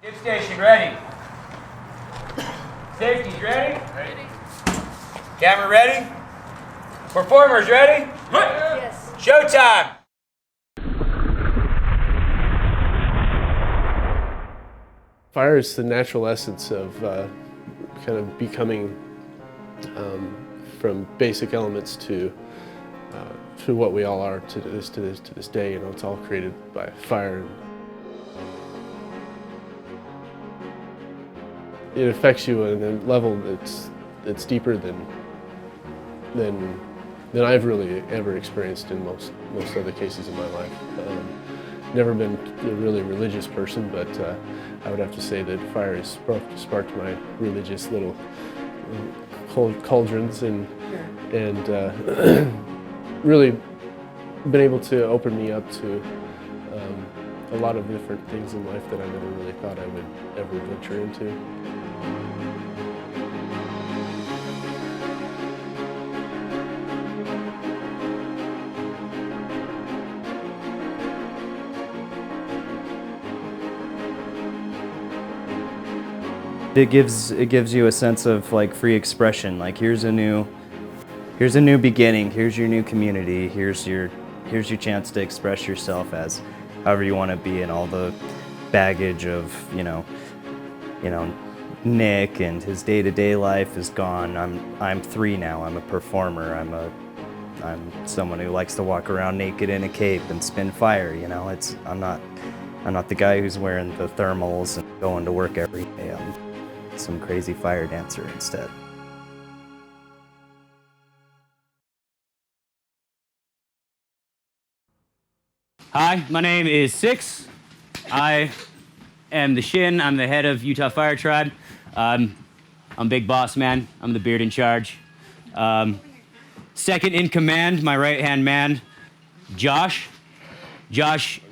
Skip station ready. Safety's ready? Ready. Camera ready? Performers ready? Yes. Showtime! Fire is the natural essence of kind of becoming from basic elements to what we all are to this day. You know, it's all created by fire. It affects you on a level that's deeper than I've really ever experienced in most other cases in my life. Never been a really religious person, but I would have to say that fire has sparked my religious little cauldrons and really been able to open me up to a lot of different things in life that I never really thought I would ever venture into. It gives you a sense of like free expression. Like here's a new beginning. Here's your new community. Here's your chance to express yourself as however you want to be, and all the baggage of you know Nick and his day-to-day life is gone. I'm 3 now. I'm a performer. I'm someone who likes to walk around naked in a cape and spin fire. You know, I'm not the guy who's wearing the thermals and going to work every day. I'm some crazy fire dancer instead. Hi, my name is Six. I am the Shin. I'm the head of Utah Fire Tribe. I'm big boss man. I'm the beard in charge. Second in command, my right-hand man, Josh. Josh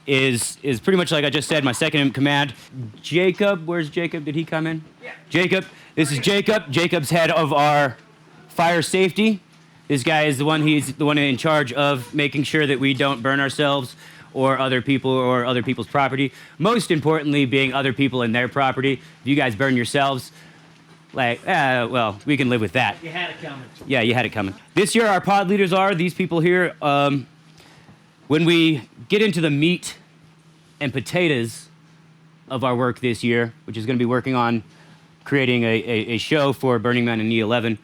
is pretty much like I just said, my second in command. Jacob, where's Jacob? Did he come in? Yeah. Jacob, this is Jacob. Jacob's head of our fire safety. This guy is he's the one in charge of making sure that we don't burn ourselves or other people or other people's property. Most importantly, being other people in their property. If you guys burn yourselves, like, well, we can live with that. You had it coming. Yeah, you had it coming. This year, our pod leaders are these people here. When we get into the meat and potatoes of our work this year, which is going to be working on creating a show for Burning Man and E11,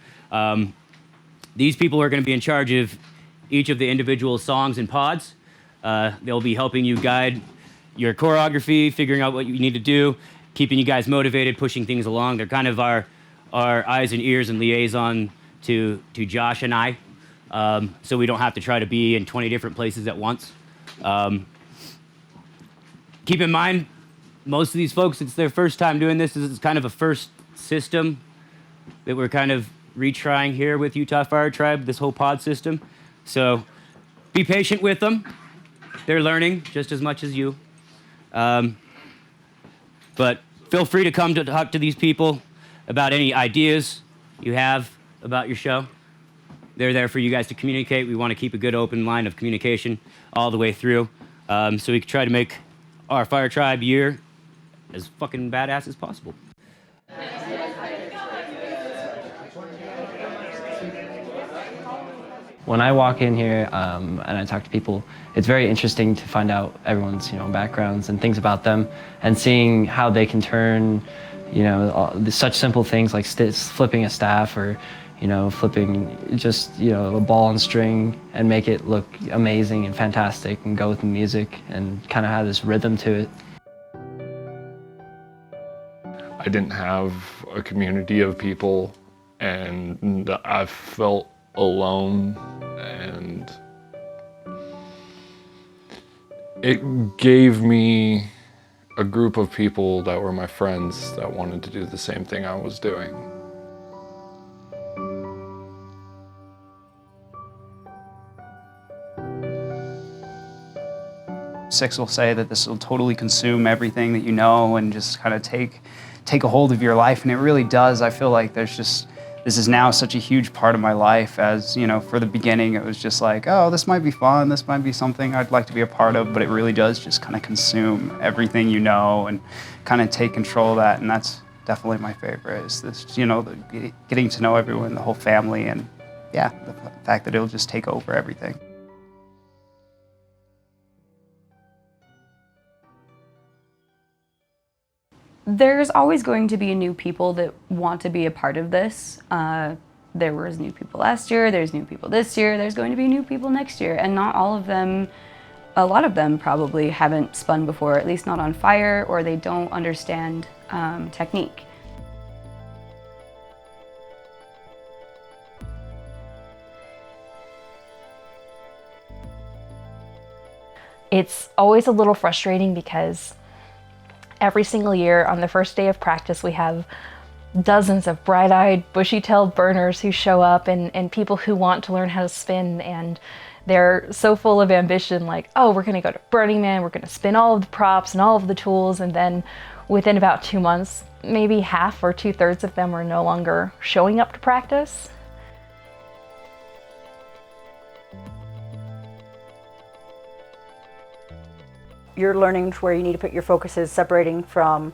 these people are going to be in charge of each of the individual songs and pods. They'll be helping you guide your choreography, figuring out what you need to do, keeping you guys motivated, pushing things along. They're kind of our eyes and ears and liaison to Josh and I. So we don't have to try to be in 20 different places at once. Keep in mind, most of these folks, it's their first time doing this. This is kind of a first system that we're kind of retrying here with Utah Fire Tribe, this whole pod system. So be patient with them. They're learning just as much as you. But feel free to come to talk to these people about any ideas you have about your show. They're there for you guys to communicate. We want to keep a good open line of communication all the way through, so we can try to make our Fire Tribe year as fucking badass as possible. When I walk in here and I talk to people, it's very interesting to find out everyone's backgrounds and things about them, and seeing how they can turn such simple things like flipping a staff or flipping just a ball and string and make it look amazing and fantastic and go with the music and kind of have this rhythm to it. I didn't have a community of people, and I felt alone, and it gave me a group of people that were my friends that wanted to do the same thing I was doing. Six will say that this will totally consume everything that you know and just kind of take a hold of your life, and it really does. I feel like there's just this is now such a huge part of my life. As you know, for the beginning, it was just like, oh, this might be fun, this might be something I'd like to be a part of, but it really does just kind of consume everything you know and kind of take control of that, and that's definitely my favorite, is this, you know, getting to know everyone, the whole family, and yeah, the fact that it'll just take over everything. There's always going to be new people that want to be a part of this. There was new people last year, there's new people this year, there's going to be new people next year, and not all of them, a lot of them probably haven't spun before, at least not on fire, or they don't understand technique. It's always a little frustrating because every single year on the first day of practice we have dozens of bright-eyed, bushy-tailed burners who show up, and people who want to learn how to spin, and they're so full of ambition, like, oh, we're gonna go to Burning Man, we're gonna spin all of the props and all of the tools, and then within about 2 months, maybe half or 2/3 of them are no longer showing up to practice. You're learning to where you need to put your focuses, separating from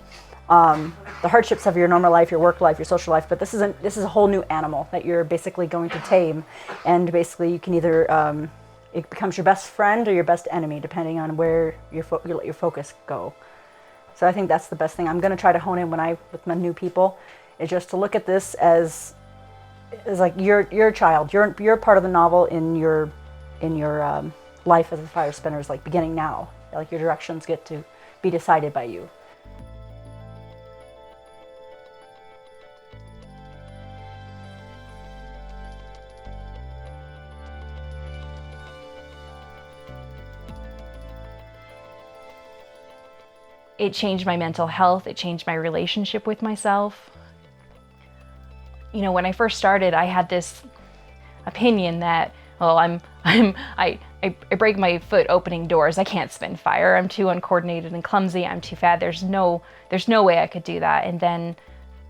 the hardships of your normal life, your work life, your social life. But this is a whole new animal that you're basically going to tame, and basically you can either it becomes your best friend or your best enemy, depending on where you let your focus go. So I think that's the best thing. I'm going to try to hone in with my new people, is just to look at this as like you're a child. You're part of the novel in your life as a fire spinner, is like beginning now. Like your directions get to be decided by you. It changed my mental health, it changed my relationship with myself. You know, when I first started, I had this opinion that, well, I break my foot opening doors. I can't spin fire. I'm too uncoordinated and clumsy. I'm too fat. There's no way I could do that. And then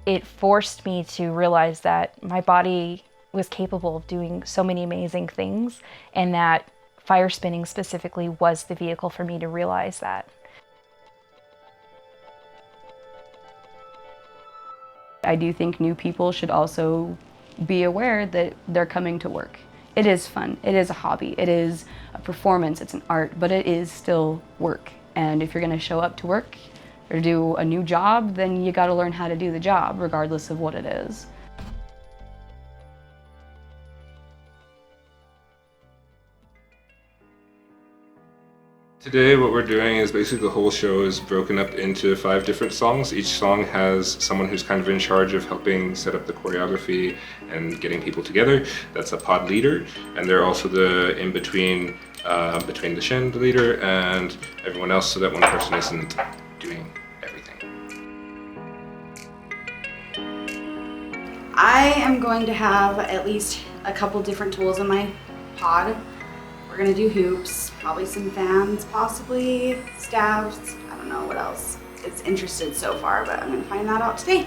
it forced me to realize that my body was capable of doing so many amazing things, and that fire spinning specifically was the vehicle for me to realize that. I do think new people should also be aware that they're coming to work. It is fun, it is a hobby, it is a performance, it's an art, but it is still work. And if you're gonna show up to work or do a new job, then you gotta learn how to do the job, regardless of what it is. Today what we're doing is basically the whole show is broken up into 5 different songs. Each song has someone who's kind of in charge of helping set up the choreography and getting people together. That's a pod leader, and they're also the in-between between the Shin, the leader, and everyone else, so that one person isn't doing everything. I am going to have at least a couple different tools in my pod. We're gonna do hoops, probably some fans, possibly stabs. I don't know what else is interested so far, but I'm gonna find that out today.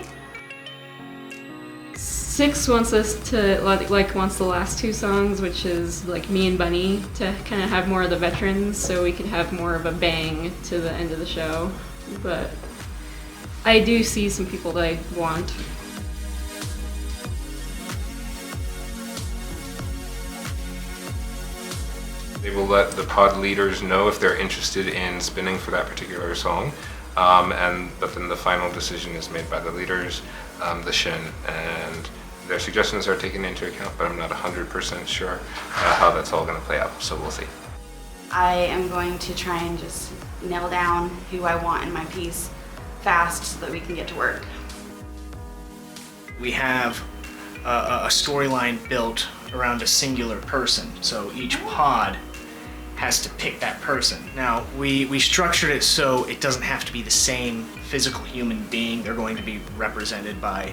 6 wants us to, wants the last 2 songs, which is like me and Bunny, to kind of have more of the veterans so we could have more of a bang to the end of the show. But I do see some people that I want. They will let the pod leaders know if they're interested in spinning for that particular song, but then the final decision is made by the leaders, the Shin, and their suggestions are taken into account, but I'm not 100% sure how that's all going to play out, so we'll see. I am going to try and just nail down who I want in my piece fast so that we can get to work. We have a storyline built around a singular person, so each pod has to pick that person. Now, we structured it so it doesn't have to be the same physical human being. They're going to be represented by,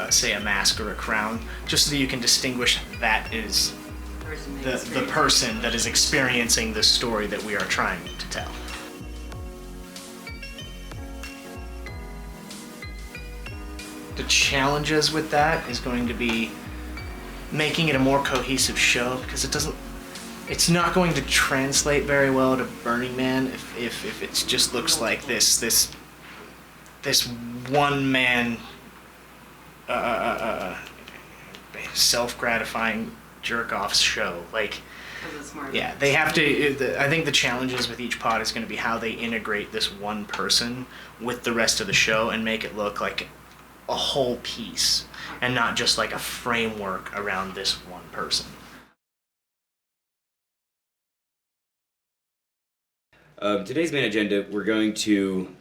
say, a mask or a crown, just so that you can distinguish that is the person that is experiencing the story that we are trying to tell. the challenges with that is going to be making it a more cohesive show, because it's not going to translate very well to Burning Man if it just looks like this one man self-gratifying jerk-off show. Like, yeah, they have to. I think the challenges with each pod is going to be how they integrate this one person with the rest of the show and make it look like a whole piece and not just like a framework around this one person. Today's main agenda, we're going to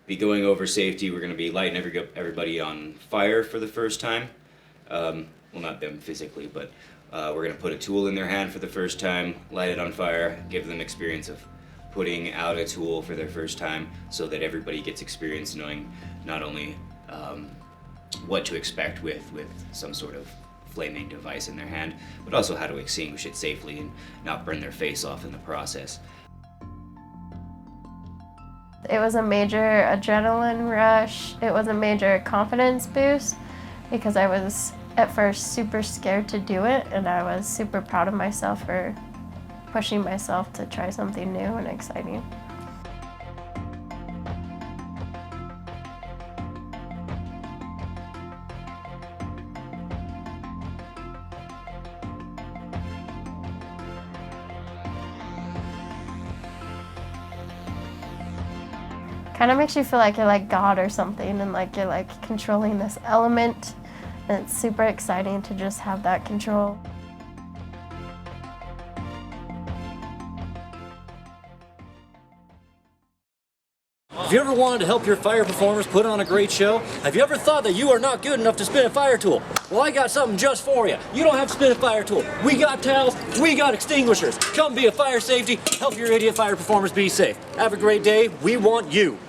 be going over safety. We're going to be lighting everybody on fire for the first time. Well, not them physically, but we're going to put a tool in their hand for the first time, light it on fire, give them experience of putting out a tool for their first time, so that everybody gets experience knowing not only what to expect with some sort of flaming device in their hand, but also how to extinguish it safely and not burn their face off in the process. It was a major adrenaline rush. It was a major confidence boost because I was at first super scared to do it, and I was super proud of myself for pushing myself to try something new and exciting. Kind of makes you feel like you're like God or something, and like you're like controlling this element, and it's super exciting to just have that control. Have you ever wanted to help your fire performers put on a great show? Have you ever thought that you are not good enough to spin a fire tool? Well, I got something just for you. You don't have to spin a fire tool. We got towels, we got extinguishers. Come be a fire safety, help your idiot fire performers be safe. Have a great day, we want you.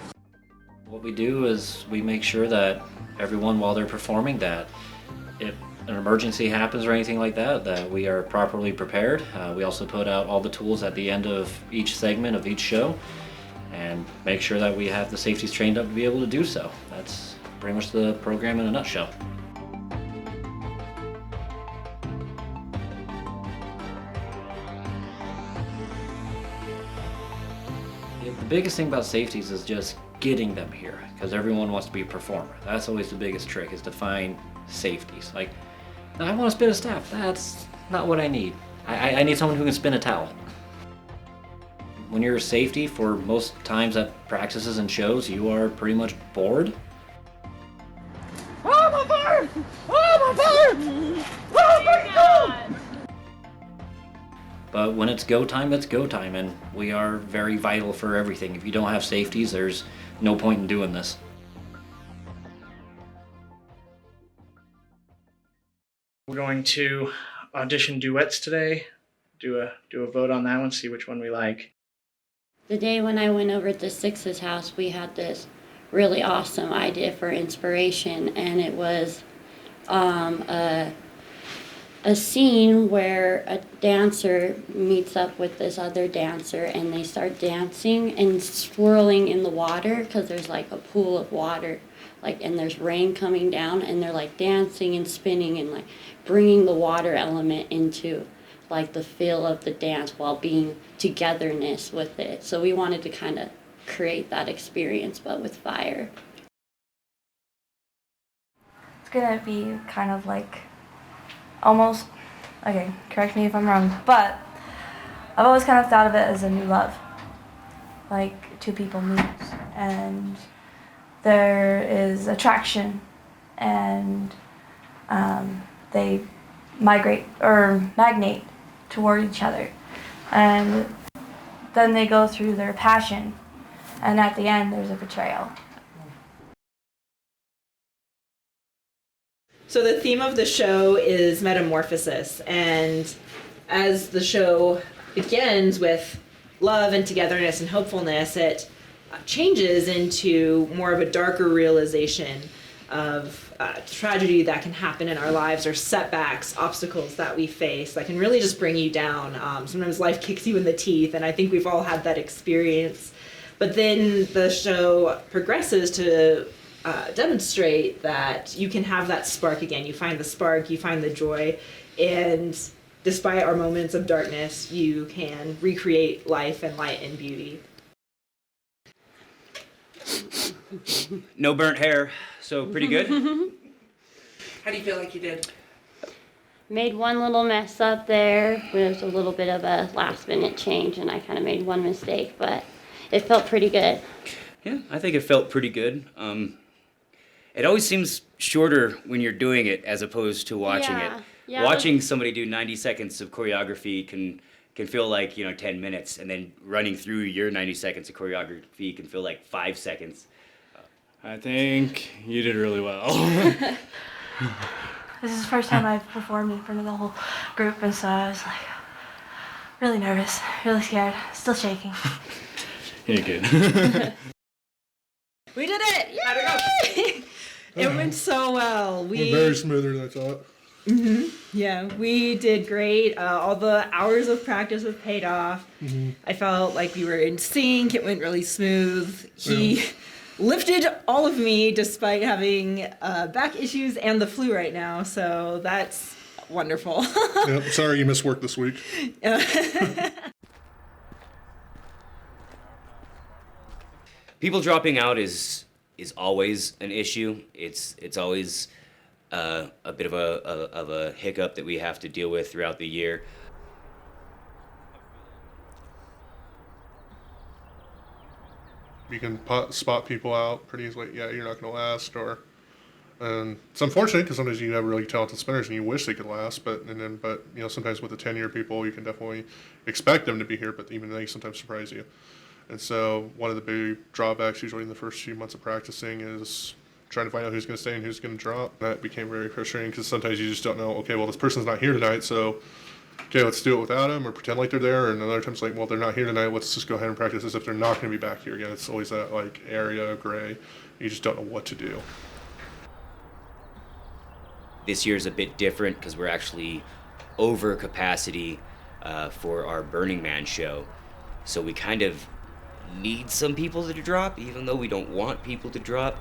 What we do is we make sure that everyone, while they're performing, that if an emergency happens or anything like that, that we are properly prepared. We also put out all the tools at the end of each segment of each show and make sure that we have the safeties trained up to be able to do so. That's pretty much the program in a nutshell. The biggest thing about safeties is just getting them here, because everyone wants to be a performer. That's always the biggest trick, is to find safeties. Like, I want to spin a staff. That's not what I need. I need someone who can spin a towel. When you're a safety, for most times at practices and shows, you are pretty much bored. Oh, I'm on fire! Oh, I'm on fire! Oh my God! But when it's go time, and we are very vital for everything. If you don't have safeties, there's no point in doing this. We're going to audition duets today. Do a vote on that one, see which one we like. The day when I went over to Six's house, we had this really awesome idea for inspiration, and it was a scene where a dancer meets up with this other dancer, and they start dancing and swirling in the water, because there's like a pool of water, like, and there's rain coming down, and they're like dancing and spinning and like bringing the water element into like the feel of the dance while being togetherness with it. So we wanted to kind of create that experience, but with fire. It's gonna be kind of like almost, okay, correct me if I'm wrong, but I've always kind of thought of it as a new love. Like, two people meet and there is attraction, and they magnate toward each other, and then they go through their passion, and at the end there's a betrayal. So the theme of the show is metamorphosis, and as the show begins with love and togetherness and hopefulness, it changes into more of a darker realization of tragedy that can happen in our lives, or setbacks, obstacles that we face that can really just bring you down. Sometimes life kicks you in the teeth, and I think we've all had that experience. But then the show progresses to demonstrate that you can have that spark again. You find the spark, you find the joy, and despite our moments of darkness, you can recreate life and light and beauty. No burnt hair, so pretty good. How do you feel like you did? Made one little mess up there. It was a little bit of a last minute change and I kind of made one mistake, but it felt pretty good. Yeah, I think it felt pretty good. It always seems shorter when you're doing it as opposed to watching it. Yeah, Watching somebody do 90 seconds of choreography can feel like, 10 minutes, and then running through your 90 seconds of choreography can feel like 5 seconds. I think you did really well. This is the first time I've performed in front of the whole group, and so I was like really nervous, really scared, still shaking. You're good. We did it! Yay! It went so well. Went very smoother than I thought. Yeah, we did great. All the hours of practice have paid off. I felt like we were in sync. It went really smooth. He lifted all of me despite having back issues and the flu right now, so that's wonderful. Yep, sorry you missed work this week. People dropping out is always an issue. It's always a bit of a hiccup that we have to deal with throughout the year. You can spot people out pretty easily. Yeah, you're not going to last, and it's unfortunate because sometimes you have really talented spinners and you wish they could last, but sometimes with the 10-year people you can definitely expect them to be here, but even they sometimes surprise you. And so one of the big drawbacks usually in the first few months of practicing is trying to find out who's going to stay and who's going to drop. That became very frustrating because sometimes you just don't know, okay, well, this person's not here tonight, so okay, let's do it without them or pretend like they're there. And other times, like, well, they're not here tonight, let's just go ahead and practice as if they're not going to be back here again. It's always that, like, area of gray. You just don't know what to do. This year's a bit different because we're actually over capacity for our Burning Man show. So we kind of need some people to drop, even though we don't want people to drop.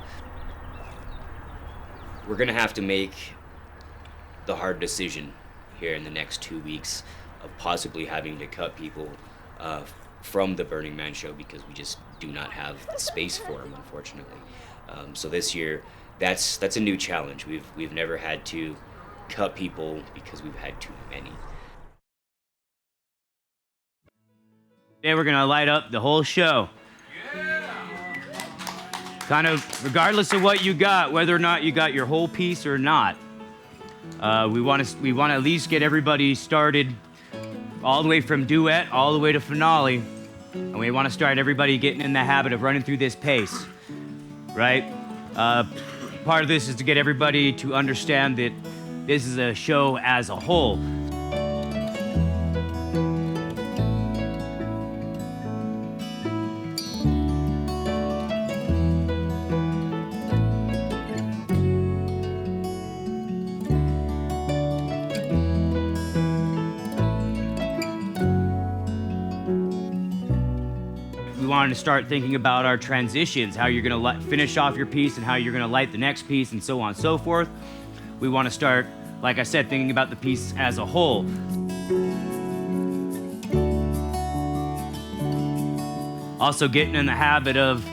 We're gonna have to make the hard decision here in the next 2 weeks of possibly having to cut people from the Burning Man show because we just do not have the space for them, unfortunately. So this year, that's a new challenge. We've never had to cut people because we've had too many. Today we're gonna light up the whole show. Kind of regardless of what you got, whether or not you got your whole piece or not. We want to at least get everybody started all the way from duet all the way to finale. And we want to start everybody getting in the habit of running through this pace, right? Part of this is to get everybody to understand that this is a show as a whole. We wanted to start thinking about our transitions, how you're gonna finish off your piece and how you're gonna light the next piece and so on and so forth. We want to start, like I said, thinking about the piece as a whole. Also getting in the habit of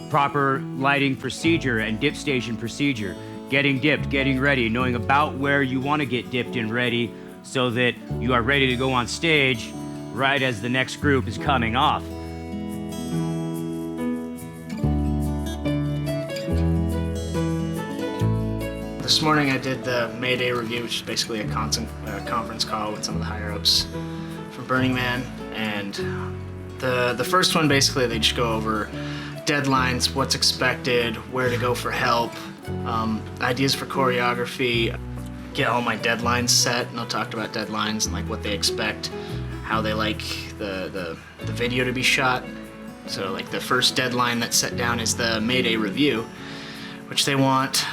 proper lighting procedure and dip station procedure. Getting dipped, getting ready, knowing about where you want to get dipped and ready so that you are ready to go on stage right as the next group is coming off. This morning I did the May Day review, which is basically a conference call with some of the higher-ups from Burning Man. And the first one, basically, they just go over deadlines, what's expected, where to go for help, ideas for choreography, get all my deadlines set, and they'll talk about deadlines and like what they expect, how they like the video to be shot. So like the first deadline that's set down is the May Day review, which they want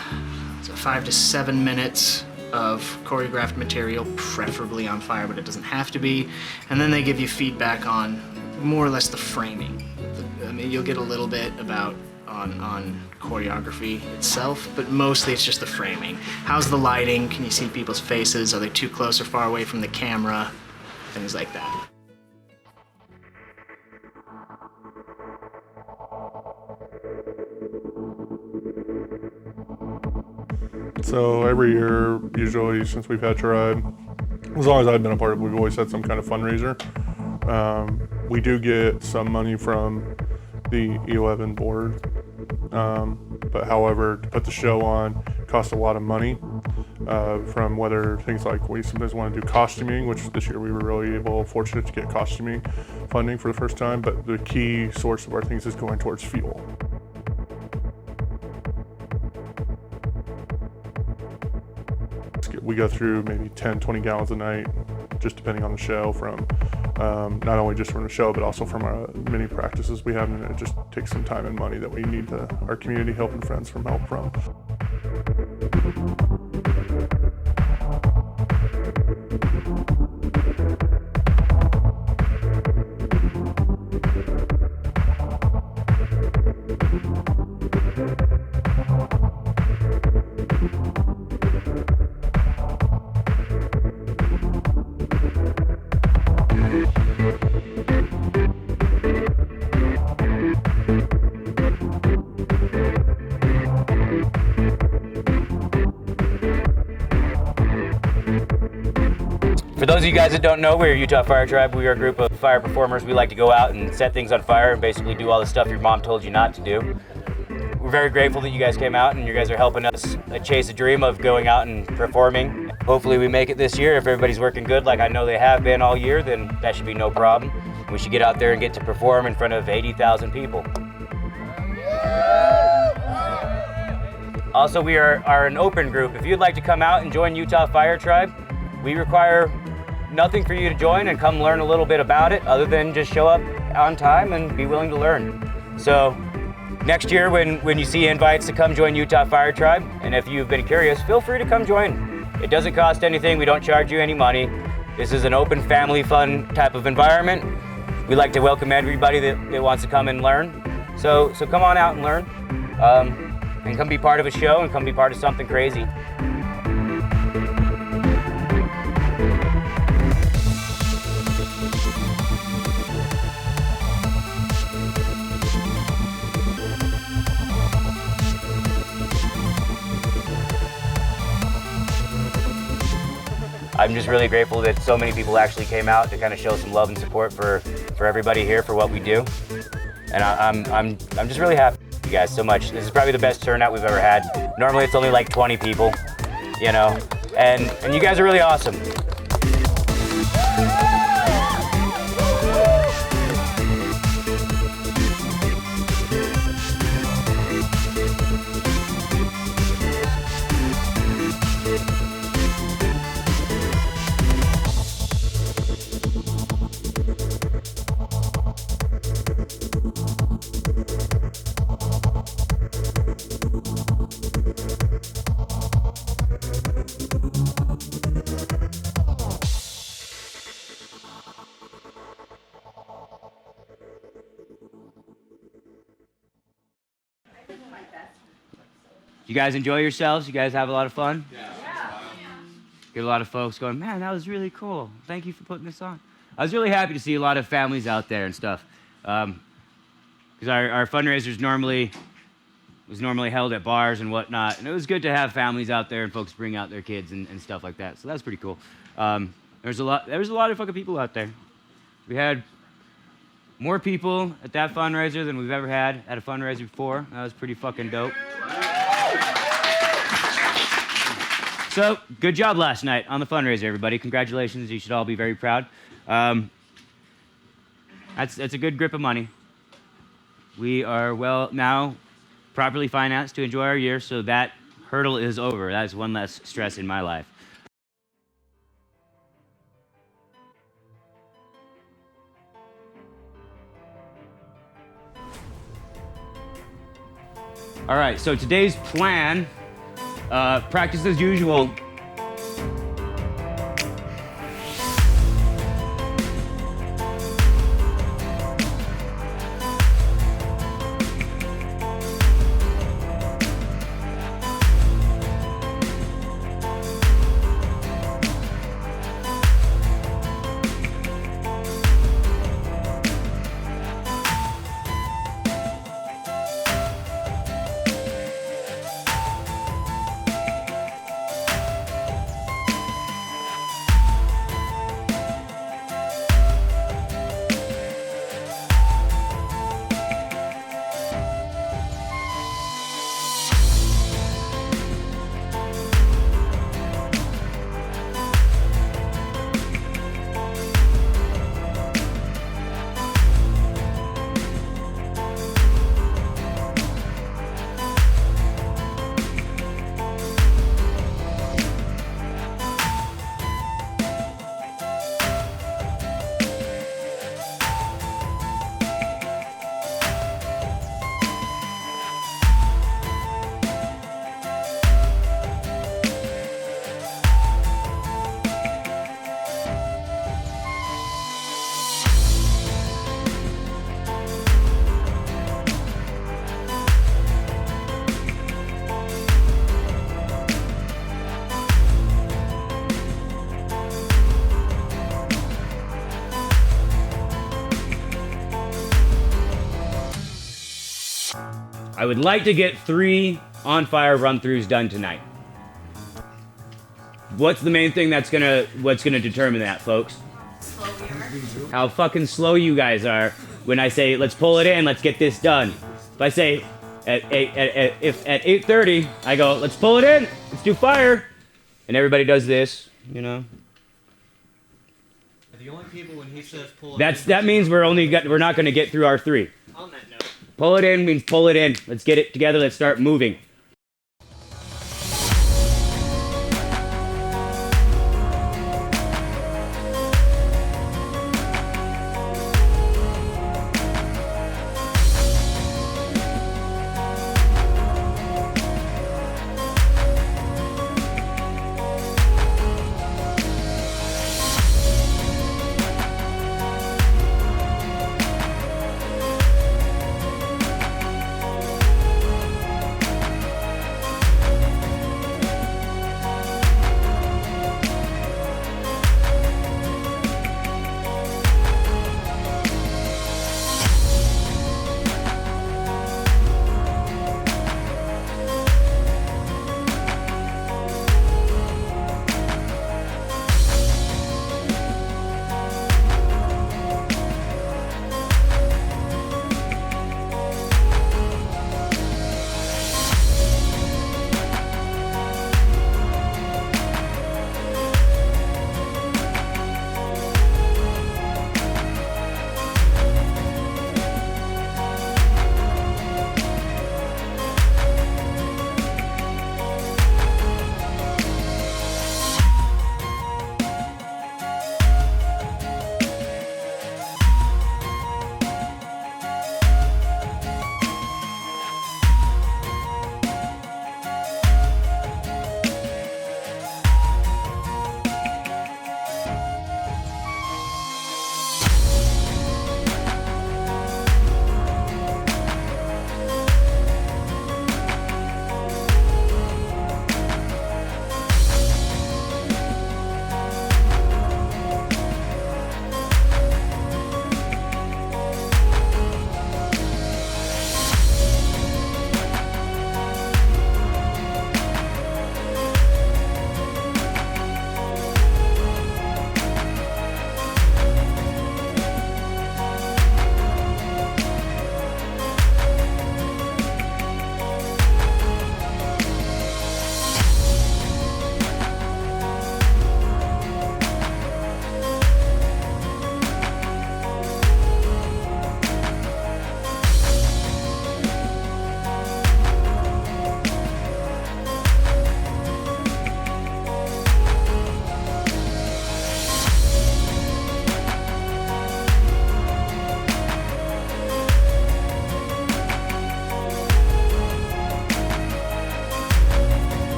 5 to 7 minutes of choreographed material, preferably on fire, but it doesn't have to be. And then they give you feedback on more or less the framing. I mean, you'll get a little bit about on choreography itself, but mostly it's just the framing. How's the lighting? Can you see people's faces? Are they too close or far away from the camera? Things like that. So every year, usually since we've had Tribe, as long as I've been a part of it, we've always had some kind of fundraiser. We do get some money from the 11 board, but however, to put the show on costs a lot of money, from whether things like we sometimes want to do costuming, which this year we were really fortunate to get costuming funding for the first time, but the key source of our things is going towards fuel. We go through maybe 10, 20 gallons a night, just depending on the show, from not only just from the show, but also from our many practices we have, and it just takes some time and money that we need our community help and friends from help from. For those of you guys that don't know, we're Utah Fire Tribe. We are a group of fire performers. We like to go out and set things on fire and basically do all the stuff your mom told you not to do. We're very grateful that you guys came out and you guys are helping us chase a dream of going out and performing. Hopefully we make it this year. If everybody's working good like I know they have been all year, then that should be no problem. We should get out there and get to perform in front of 80,000 people. Also, we are an open group. If you'd like to come out and join Utah Fire Tribe, we require nothing for you to join and come learn a little bit about it, other than just show up on time and be willing to learn. So next year when you see invites to come join Utah Fire Tribe, and if you've been curious, feel free to come join. It doesn't cost anything. We don't charge you any money. This is an open family fun type of environment. We like to welcome everybody that wants to come and learn. So come on out and learn, and come be part of a show and come be part of something crazy. I'm just really grateful that so many people actually came out to kind of show some love and support for everybody here for what we do. And I'm just really happy with you guys so much. This is probably the best turnout we've ever had. Normally it's only like 20 people, you know, and you guys are really awesome. You guys enjoy yourselves? You guys have a lot of fun? Yeah. Get a lot of folks going, man, that was really cool. Thank you for putting this on. I was really happy to see a lot of families out there and stuff. Because our fundraisers was normally held at bars and whatnot. And it was good to have families out there and folks bring out their kids and stuff like that. So that was pretty cool. There was a lot of fucking people out there. We had more people at that fundraiser than we've ever had at a fundraiser before. That was pretty fucking dope. So, good job last night on the fundraiser, everybody. Congratulations. You should all be very proud. That's a good grip of money. We are now properly financed to enjoy our year, so that hurdle is over. That is one less stress in my life. All right, so today's plan, practice as usual. I would like to get 3 on fire run-throughs done tonight. What's the main thing what's gonna determine that, folks? How fucking slow you guys are when I say, let's pull it in, let's get this done. If I say, if at 8:30, I go, let's pull it in, let's do fire, and everybody does this, you know? The only people when he says pull it That means we're not gonna get through our 3. On that note. Pull it in means pull it in. Let's get it together, let's start moving.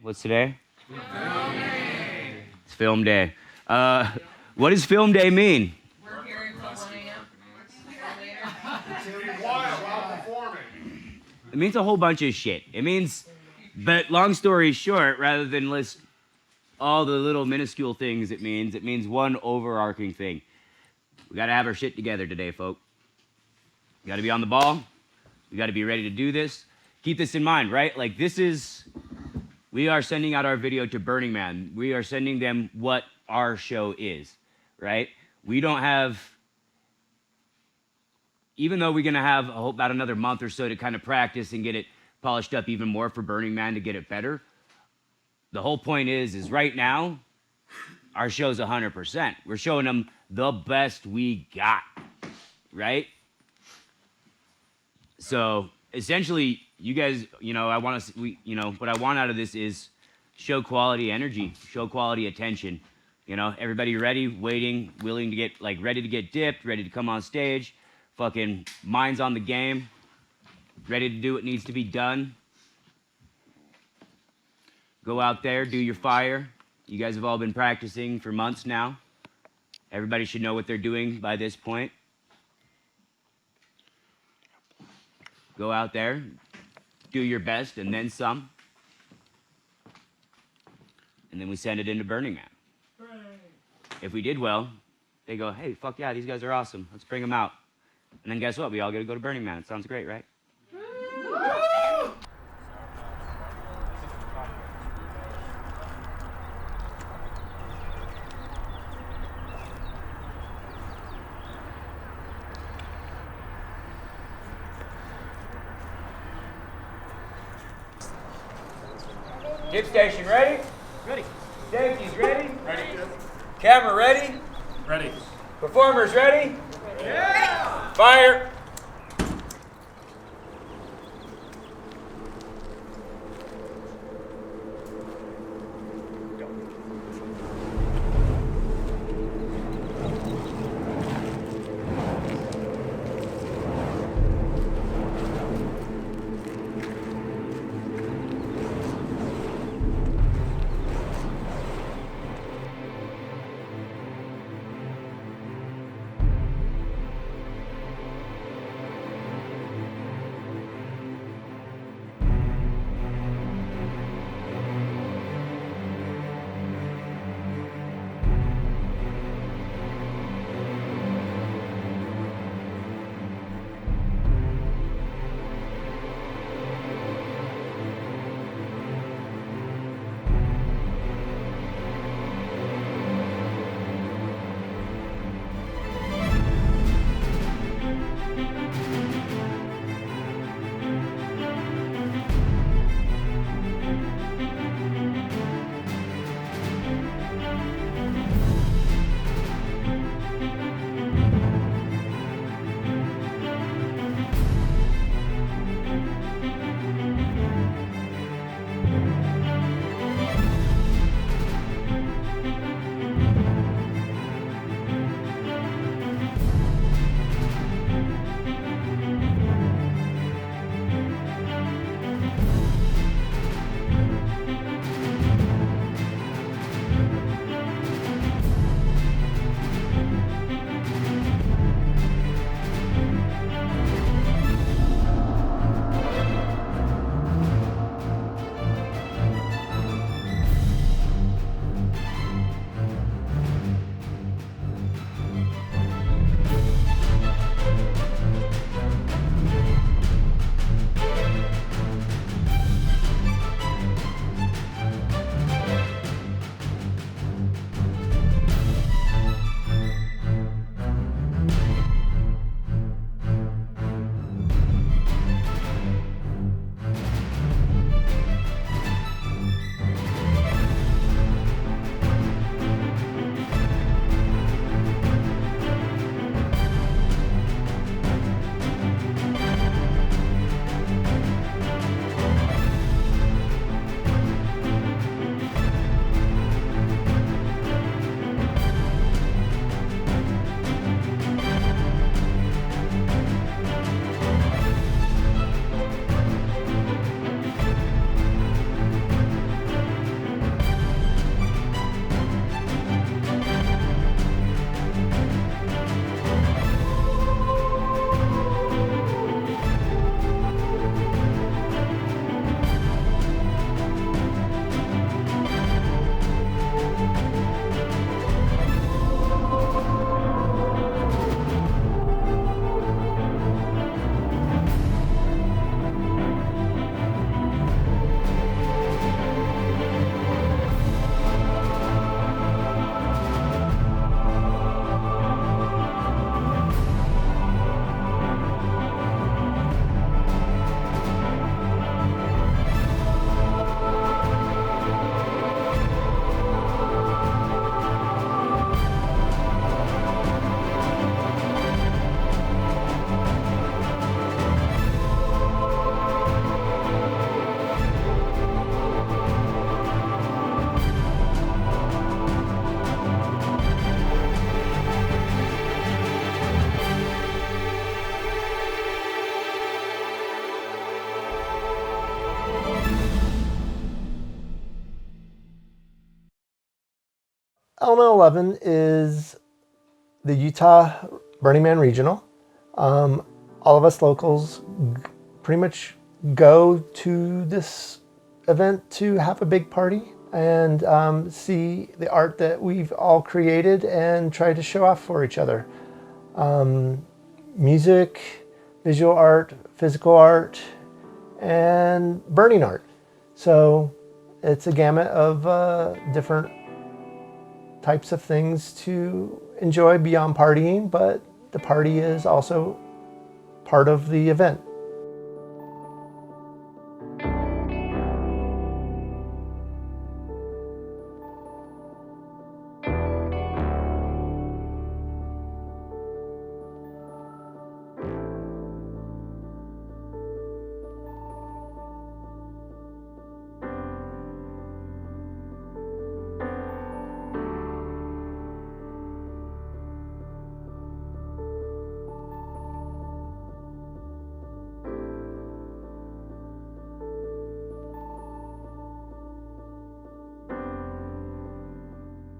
What's today? It's film day. What does film day mean? It means a whole bunch of shit. It means, but long story short, rather than list all the little minuscule things it means one overarching thing. We gotta have our shit together today, folk. We gotta be on the ball. We gotta be ready to do this. Keep this in mind, right? Like we are sending out our video to Burning Man. We are sending them what our show is, right? We don't have, even though we're gonna have about another month or so to kind of practice and get it polished up even more for Burning Man to get it better. The whole point is right now, our show's 100%. We're showing them the best we got, right? So essentially, you guys, I want to, what I want out of this is show quality energy, show quality attention. Everybody ready, waiting, willing to get, ready to get dipped, ready to come on stage, fucking minds on the game, ready to do what needs to be done. Go out there, do your fire. You guys have all been practicing for months now. Everybody should know what they're doing by this point. Go out there, do your best, and then some. And then we send it into Burning Man. If we did well, they go, hey, fuck yeah, these guys are awesome. Let's bring them out. And then guess what? We all get to go to Burning Man. It sounds great, right? Dip station ready? Ready. Safety's ready? Ready. Camera ready? Ready. Performers ready? Yeah! Fire! Element 11 is the Utah Burning Man Regional. All of us locals pretty much go to this event to have a big party and see the art that we've all created and try to show off for each other. Music, visual art, physical art, and burning art. So it's a gamut of different types of things to enjoy beyond partying, but the party is also part of the event.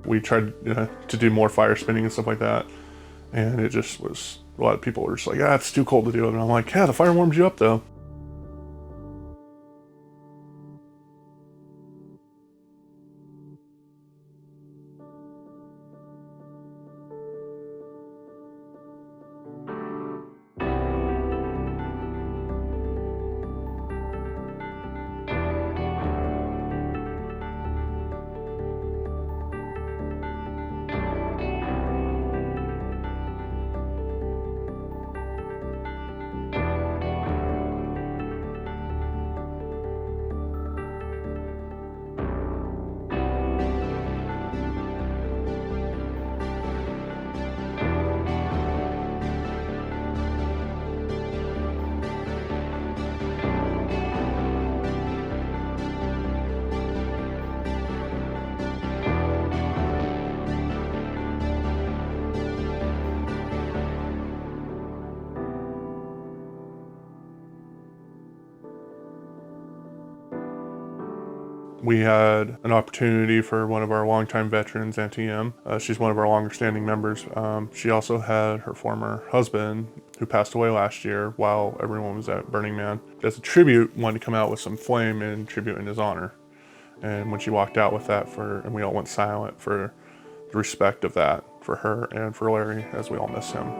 We tried to do more fire spinning and stuff like that, and it just was, a lot of people were just like, ah, it's too cold to do it. And I'm like, yeah, the fire warms you up though. We had an opportunity for one of our longtime veterans, Auntie M. She's one of our longer standing members. She also had her former husband, who passed away last year while everyone was at Burning Man. As a tribute, wanted to come out with some flame and tribute in his honor. And when she walked out with that, and we all went silent for the respect of that for her and for Larry, as we all miss him.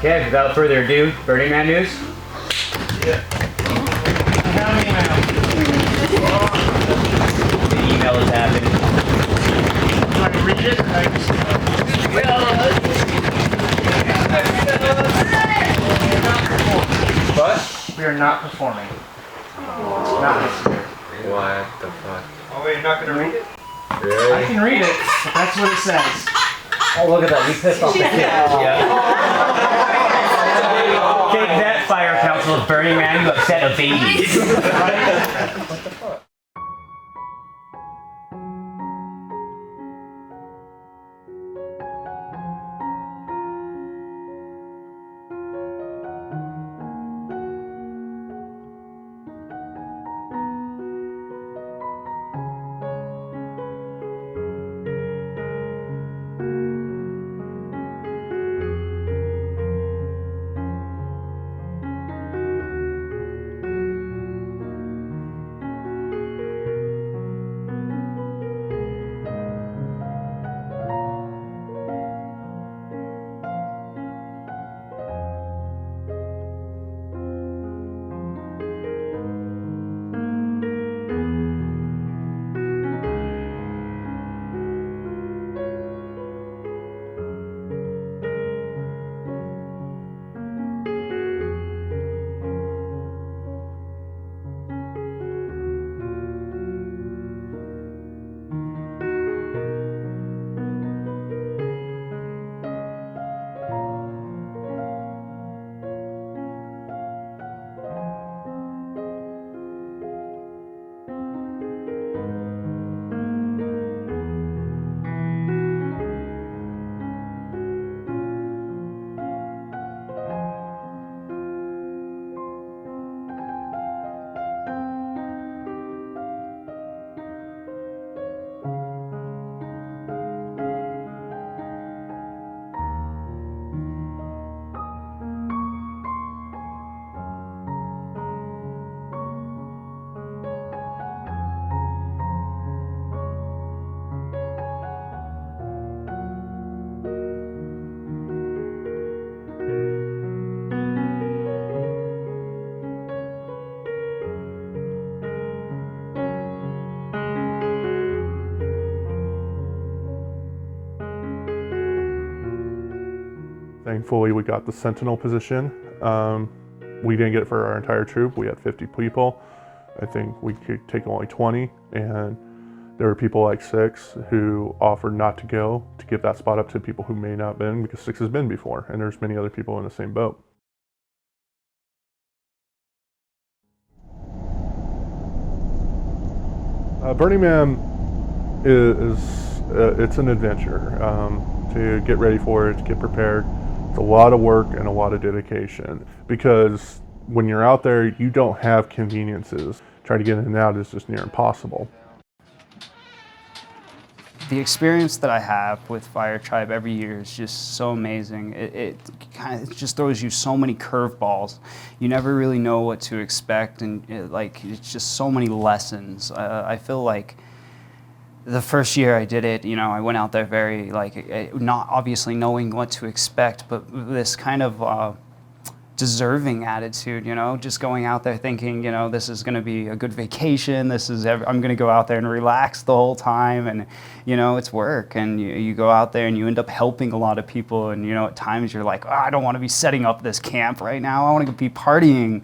Okay, without further ado, Burning Man news. The email has happened. Want to read it? What? We are not performing. Not this year. What the fuck? Oh, wait, you're not going to read it? Really? I can read it, but that's what it says. Oh, look at that. We pissed off the kid. Take that, Fire Council of Burning Man. You upset a baby. What the fuck? Thankfully, we got the Sentinel position. We didn't get it for our entire troop. We had 50 people. I think we could take only 20, and there were people like Six who offered not to go to give that spot up to people who may not have been, because Six has been before, and there's many other people in the same boat. Burning Man it's an adventure. To get ready for it, to get prepared, it's a lot of work and a lot of dedication, because when you're out there, you don't have conveniences. Trying to get in and out is just near impossible. The experience that I have with Fire Tribe every year is just so amazing. It just throws you so many curveballs. You never really know what to expect, and it's just so many lessons. I feel like the first year I did it, I went out there very not obviously knowing what to expect, but this kind of deserving attitude, just going out there thinking, this is going to be a good vacation. I'm going to go out there and relax the whole time, and it's work, and you go out there and you end up helping a lot of people, and at times you're like, oh, I don't want to be setting up this camp right now. I want to be partying,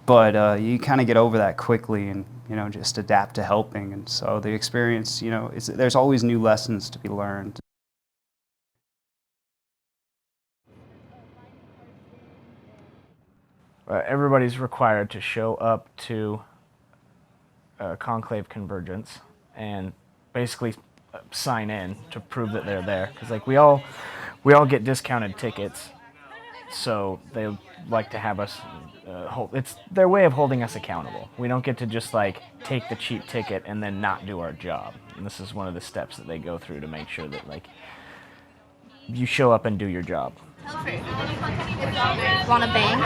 but you kind of get over that quickly, and just adapt to helping. And so the experience, there's always new lessons to be learned. Everybody's required to show up to Conclave Convergence and basically sign in to prove that they're there. Because we all get discounted tickets, so they like to have us it's their way of holding us accountable. We don't get to just take the cheap ticket and then not do our job. And this is one of the steps that they go through to make sure that you show up and do your job. Want a bang?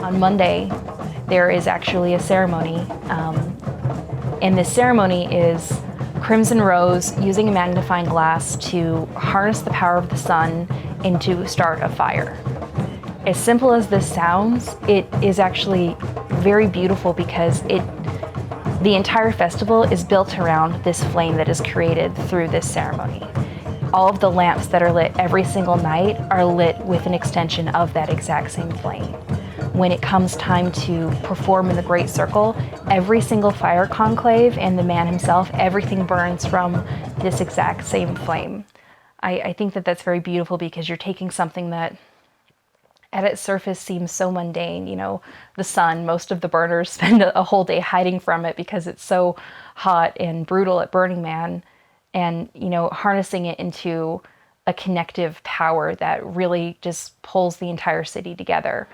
On Monday, there is actually a ceremony, and this ceremony is Crimson Rose using a magnifying glass to harness the power of the sun and to start a fire. As simple as this sounds, it is actually very beautiful, because the entire festival is built around this flame that is created through this ceremony. All of the lamps that are lit every single night are lit with an extension of that exact same flame. When it comes time to perform in the Great Circle, every single fire conclave and the man himself, everything burns from this exact same flame. I think that that's very beautiful, because you're taking something that at its surface seems so mundane. The sun, most of the burners spend a whole day hiding from it because it's so hot and brutal at Burning Man, and harnessing it into a connective power that really just pulls the entire city together.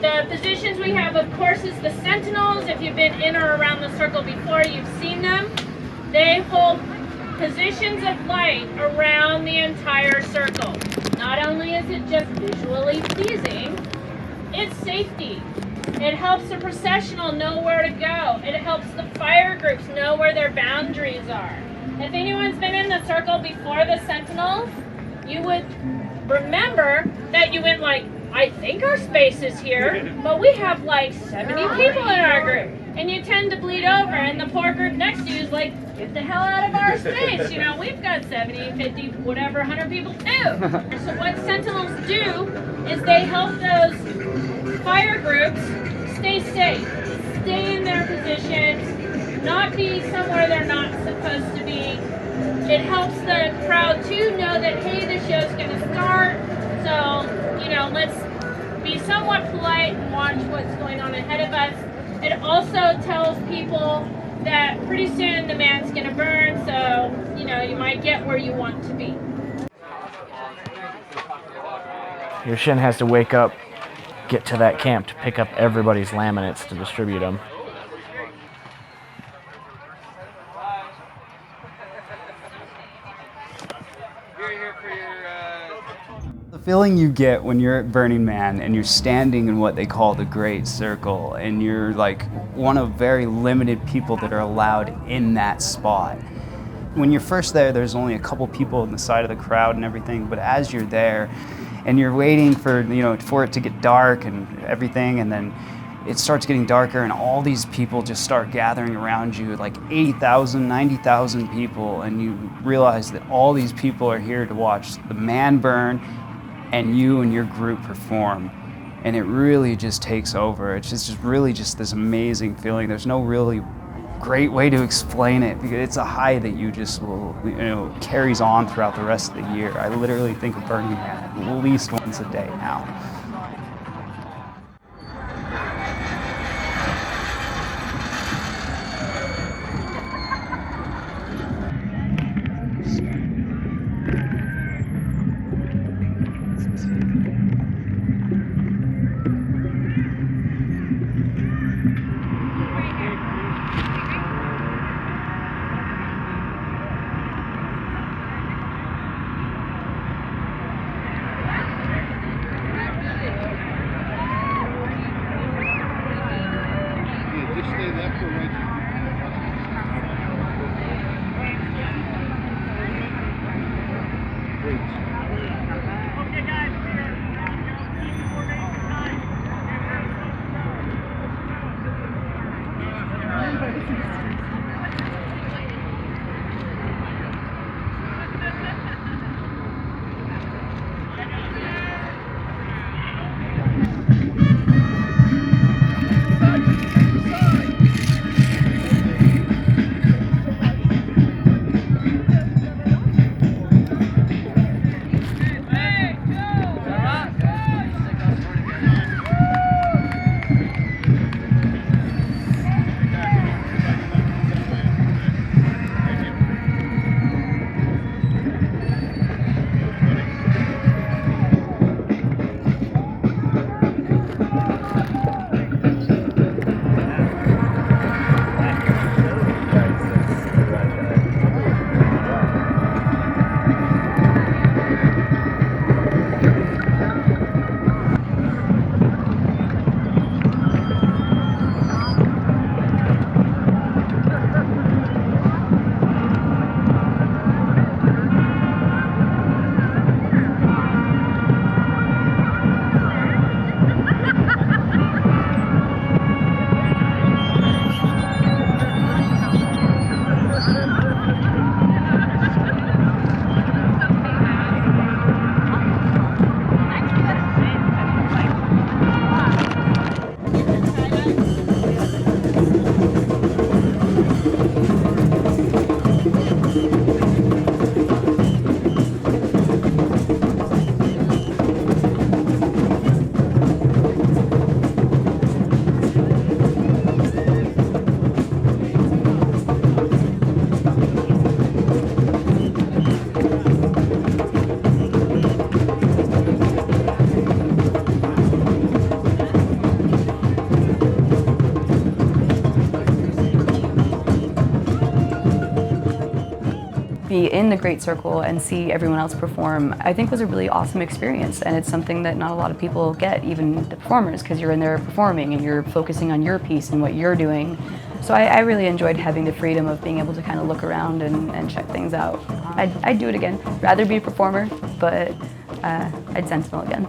The positions we have, of course, is the Sentinels. If you've been in or around the circle before, you've seen them. They hold positions of light around the entire circle. Not only is it just visually pleasing, it's safety. It helps the processional know where to go. It helps the fire groups know where their boundaries are. If anyone's been in the circle before the Sentinels, you would remember that you went I think our space is here, but we have 70 people in our group. And you tend to bleed over, and the poor group next to you is get the hell out of our space. We've got 70, 50, whatever, 100 people too. So what Sentinels do is they help those fire groups stay safe, stay in their positions, not be somewhere they're not supposed to be. It helps the crowd too know that, hey, the show's gonna start, so let's be somewhat polite and watch what's going on ahead of us. It also tells people that pretty soon the man's going to burn, so you might get where you want to be. Your shin has to wake up, get to that camp to pick up everybody's laminates to distribute them. The feeling you get when you're at Burning Man and you're standing in what they call the Great Circle and you're like one of very limited people that are allowed in that spot. When you're first there, there's only a couple people on the side of the crowd and everything, but as you're there and you're waiting for, for it to get dark and everything, and then it starts getting darker and all these people just start gathering around you, like 80,000, 90,000 people, and you realize that all these people are here to watch the man burn and you and your group perform. And it really just takes over. It's just really just this amazing feeling. There's no really great way to explain it, because it's a high that you just will, carries on throughout the rest of the year. I literally think of Burning Man at least once a day now. Be in the Great Circle and see everyone else perform, I think was a really awesome experience, and it's something that not a lot of people get, even the performers, because you're in there performing and you're focusing on your piece and what you're doing. So I really enjoyed having the freedom of being able to kind of look around and check things out. I'd do it again. Rather be a performer, but I'd Sentinel again.